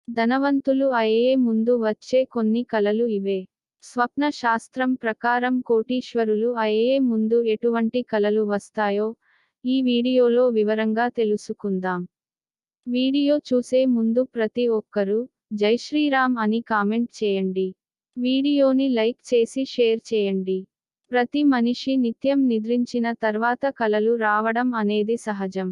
ధనవంతులు అయ్యే ముందు వచ్చే కొన్ని కలలు ఇవే. స్వప్న శాస్త్రం ప్రకారం కోటీశ్వరులు అయ్యే ముందు ఎటువంటి కలలు వస్తాయో ఈ వీడియోలో వివరంగా తెలుసుకుందాం. వీడియో చూసే ముందు ప్రతి ఒక్కరూ జై శ్రీరామ్ అని కామెంట్ చేయండి. వీడియోని లైక్ చేసి షేర్ చేయండి. ప్రతి మనిషి నిత్యం నిద్రించిన తర్వాత కలలు రావడం అనేది సహజం.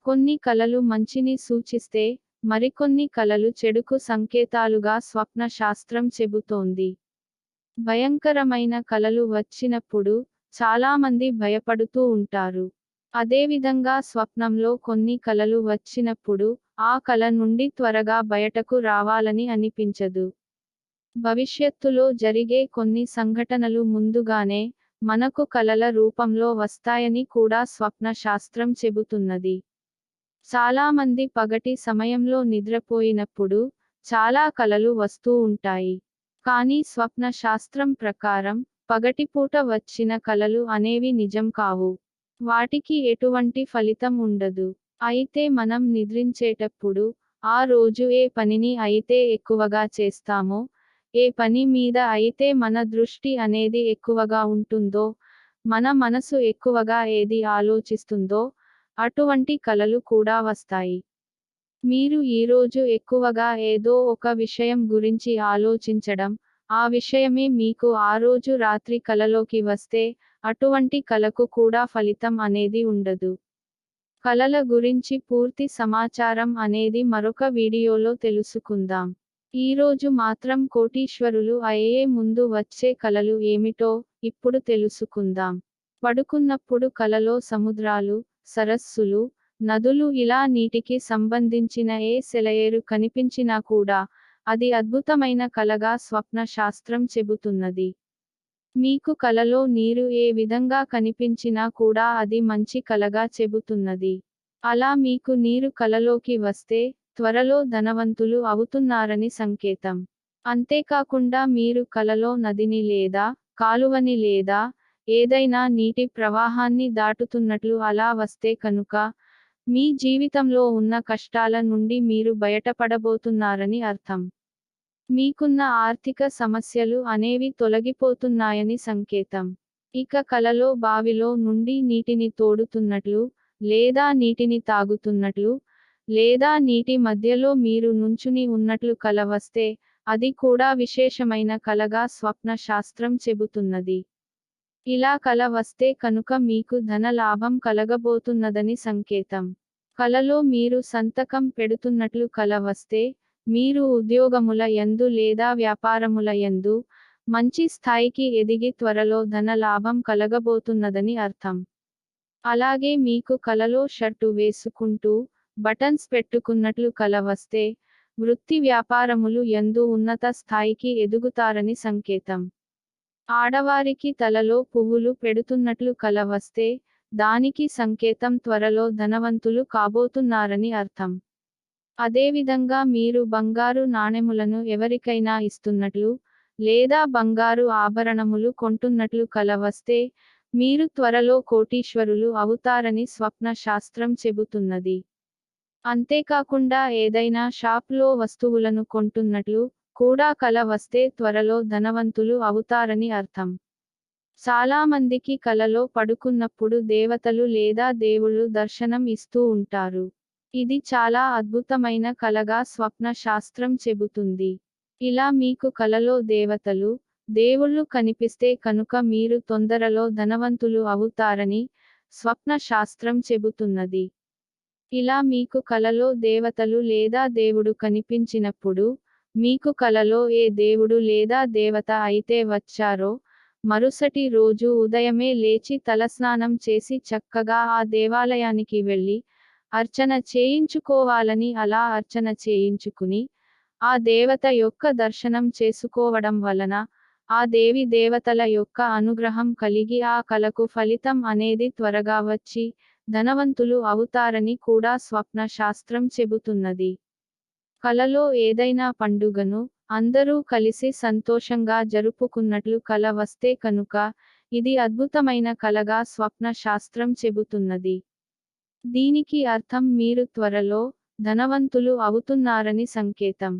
కొన్ని కలలు మంచిని సూచిస్తే మరికొన్ని కలలు చెడుకు సంకేతాలుగా స్వప్న శాస్త్రం చెబుతోంది. భయంకరమైన కలలు వచ్చినప్పుడు చాలామంది భయపడుతూ ఉంటారు. అదేవిధంగా స్వప్నంలో కొన్ని కలలు వచ్చినప్పుడు ఆ కల నుండి త్వరగా బయటకు రావాలని అనిపించదు. భవిష్యత్తులో జరిగే కొన్ని సంఘటనలు ముందుగానే మనకు కలల రూపంలో వస్తాయని కూడా స్వప్న శాస్త్రం చెబుతున్నది. చాలామంది పగటి సమయంలో నిద్రపోయినప్పుడు చాలా కలలు వస్తూ ఉంటాయి. కానీ స్వప్న శాస్త్రం ప్రకారం పగటిపూట వచ్చిన కలలు అనేవి నిజం కావు. వాటికి ఎటువంటి ఫలితం ఉండదు. అయితే మనం నిద్రించేటప్పుడు ఆ రోజు ఏ పనిని అయితే ఎక్కువగా చేస్తామో, ఏ పని మీద అయితే మన దృష్టి అనేది ఎక్కువగా ఉంటుందో, మన మనసు ఎక్కువగా ఏది ఆలోచిస్తుందో అటువంటి కలలు కూడా వస్తాయి. మీరు ఈరోజు ఎక్కువగా ఏదో ఒక విషయం గురించి ఆలోచించడం, ఆ విషయమే మీకు ఆ రోజు రాత్రి కలలోకి వస్తే అటువంటి కలకు కూడా ఫలితం అనేది ఉండదు. కలల గురించి పూర్తి సమాచారం అనేది మరొక వీడియోలో తెలుసుకుందాం. ఈరోజు మాత్రం కోటీశ్వరులు అయ్యే ముందు వచ్చే కలలు ఏమిటో ఇప్పుడు తెలుసుకుందాం. పడుకున్నప్పుడు కలలో సముద్రాలు, సరస్సులు, నదులు ఇలా నీటికి సంబంధించిన ఏ సెలయేరు కనిపించినా కూడా అది అద్భుతమైన కలగా స్వప్న శాస్త్రం చెబుతున్నది. మీకు కలలో నీరు ఏ విధంగా కనిపించినా కూడా అది మంచి కలగా చెబుతున్నది. అలా మీకు నీరు కలలోకి వస్తే త్వరలో ధనవంతులు అవుతున్నారని సంకేతం. అంతేకాకుండా మీరు కలలో నదిని లేదా కాలువని లేదా ఏదైనా నీటి ప్రవాహాన్ని దాటుతున్నట్లు అలా వస్తే కనుక మీ జీవితంలో ఉన్న కష్టాల నుండి మీరు బయటపడబోతున్నారని అర్థం. మీకున్న ఆర్థిక సమస్యలు అనేవి తొలగిపోతున్నాయని సంకేతం. ఇక కలలో బావిలో నుండి నీటిని తోడుతున్నట్లు, లేదా నీటిని తాగుతున్నట్లు, లేదా నీటి మధ్యలో మీరు నుంచుని ఉన్నట్లు కల వస్తే అది కూడా విశేషమైన కలగా స్వప్న శాస్త్రం చెబుతున్నది. ఇలా కల వస్తే కనుక మీకు ధన లాభం కలగబోతున్నదని సంకేతం. కలలో మీరు సంతకం పెడుతున్నట్లు కల వస్తే మీరు ఉద్యోగముల యందు లేదా వ్యాపారముల యందు మంచి స్థాయికి ఎదిగి త్వరలో ధన లాభం కలగబోతున్నదని అర్థం. అలాగే మీకు కలలో షర్టు వేసుకుంటూ బటన్స్ పెట్టుకున్నట్లు కల వస్తే వృత్తి వ్యాపారములు యందు ఉన్నత స్థాయికి ఎదుగుతారని సంకేతం. ఆడవారికి తలలో పువ్వులు పెడుతున్నట్లు కల వస్తే దానికి సంకేతం త్వరలో ధనవంతులు కాబోతున్నారని అర్థం. అదేవిధంగా మీరు బంగారు నాణెములను ఎవరికైనా ఇస్తున్నట్లు, లేదా బంగారు ఆభరణములు కొంటున్నట్లు కల వస్తే మీరు త్వరలో కోటీశ్వరులు అవుతారని స్వప్న శాస్త్రం చెబుతున్నది. అంతేకాకుండా ఏదైనా షాప్లో వస్తువులను కొంటున్నట్లు కూడా కల వస్తే త్వరలో ధనవంతులు అవుతారని అర్థం. చాలామందికి కలలో పడుకున్నప్పుడు దేవతలు లేదా దేవుళ్ళు దర్శనం ఇస్తూ ఉంటారు. ఇది చాలా అద్భుతమైన కలగా స్వప్న శాస్త్రం చెబుతుంది. ఇలా మీకు కలలో దేవతలు, దేవుళ్ళు కనిపిస్తే కనుక మీరు తొందరలో ధనవంతులు అవుతారని స్వప్న శాస్త్రం చెబుతున్నది. ఇలా మీకు కలలో దేవతలు లేదా దేవుడు కనిపించినప్పుడు మీకు కలలో ఏ దేవుడు లేదా దేవత అయితే వచ్చారో మరుసటి రోజు ఉదయమే లేచి తలస్నానం చేసి చక్కగా ఆ దేవాలయానికి వెళ్ళి అర్చన చేయించుకోవాలని, అలా అర్చన చేయించుకుని ఆ దేవత యొక్క దర్శనం చేసుకోవడం వలన ఆ దేవి దేవతల యొక్క అనుగ్రహం కలిగి ఆ కలకు ఫలితం అనేది త్వరగా వచ్చి ధనవంతులు అవుతారని కూడా స్వప్న శాస్త్రం చెబుతున్నది. కలలో ఏదైనా పండుగను అందరూ కలిసి సంతోషంగా జరుపుకున్నట్లు కల వస్తే కనుక ఇది అద్భుతమైన కలగా స్వప్న శాస్త్రం చెబుతున్నది. దీనికి అర్థం మీరు త్వరలో ధనవంతులు అవుతున్నారని సంకేతం.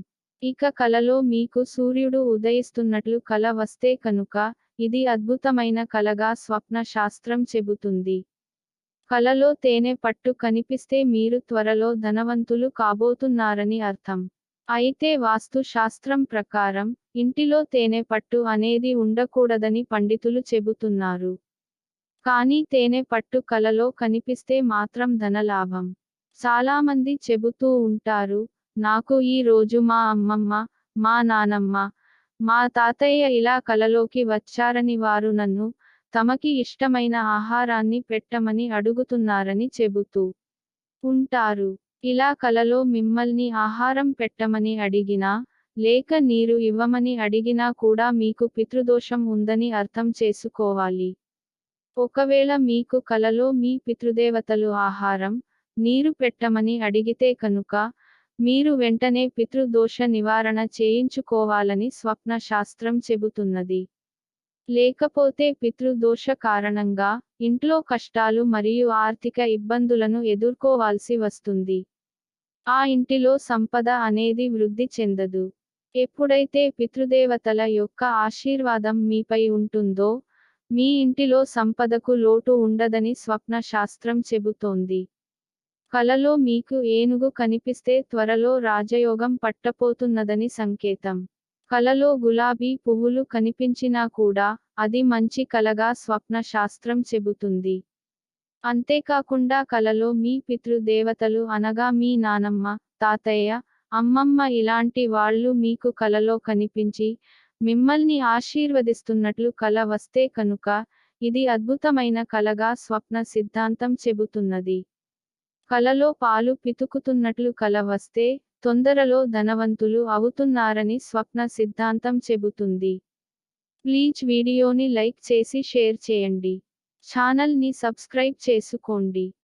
ఇక కలలో మీకు సూర్యుడు ఉదయిస్తున్నట్లు కల వస్తే కనుక, ఇది అద్భుతమైన కలగా స్వప్న శాస్త్రం చెబుతుంది. కలలో తేనె పట్టు కనిపిస్తే మీరు త్వరలో ధనవంతులు కాబోతున్నారని అర్థం. అయితే వాస్తు శాస్త్రం ప్రకారం, ఇంటిలో తేనె పట్టు అనేది ఉండకూడదని పండితులు చెబుతున్నారు. కానీ తేనె పట్టు కలలో కనిపిస్తే మాత్రం ధనలాభం. చాలామంది చెబుతూ ఉంటారు, నాకు ఈ రోజు మా అమ్మమ్మ, మా నానమ్మ, మా తాతయ్య ఇలా కలలోకి వచ్చారని వారు నన్ను, తమకి ఇష్టమైన ఆహారాన్ని పెట్టమని అడుగుతున్నారని చెబుతూ ఉంటారు. ఇలా కలలో మిమ్మల్ని ఆహారం పెట్టమని అడిగినా, లేక నీరు ఇవ్వమని అడిగినా కూడా మీకు పితృదోషం ఉందని అర్థం చేసుకోవాలి. ఒకవేళ మీకు కలలో మీ పితృదేవతలు ఆహారం, నీరు పెట్టమని అడిగితే కనుక, మీరు వెంటనే పితృదోష నివారణ చేయించుకోవాలని స్వప్న శాస్త్రం చెబుతున్నది. లేకపోతే పితృదోష కారణంగా, ఇంట్లో కష్టాలు మరియు ఆర్థిక ఇబ్బందులను ఎదుర్కోవాల్సి వస్తుంది. ఆ ఇంటిలో సంపద అనేది వృద్ధి చెందదు. ఎప్పుడైతే పితృదేవతల యొక్క ఆశీర్వాదం మీపై ఉంటుందో, మీ ఇంటిలో సంపదకు లోటు ఉండదని స్వప్న శాస్త్రం చెబుతోంది. కలలో మీకు ఏనుగు కనిపిస్తే త్వరలో రాజయోగం పట్టపోతున్నదని సంకేతం. కలలో గులాబీ పువ్వులు కనిపించినా కూడా, అది మంచి కలగా స్వప్న శాస్త్రం చెబుతుంది. అంతేకాకుండా కలలో మీ పితృదేవతలు అనగా మీ నానమ్మ, తాతయ్య, అమ్మమ్మ ఇలాంటి వాళ్ళు మీకు కలలో కనిపించి, మిమ్మల్ని ఆశీర్వదిస్తున్నట్లు కల వస్తే కనుక, ఇది అద్భుతమైన కలగా స్వప్న సిద్ధాంతం చెబుతున్నది. కలలో పాలు పితుకుతున్నట్లు కల వస్తే, తొందరలో ధనవంతులు అవుతున్నారని స్వప్న సిద్ధాంతం చెబుతుంది. ప్లీజ్ వీడియోని లైక్ చేసి షేర్ చేయండి. ఛానల్ ని సబ్స్క్రైబ్ చేసుకోండి.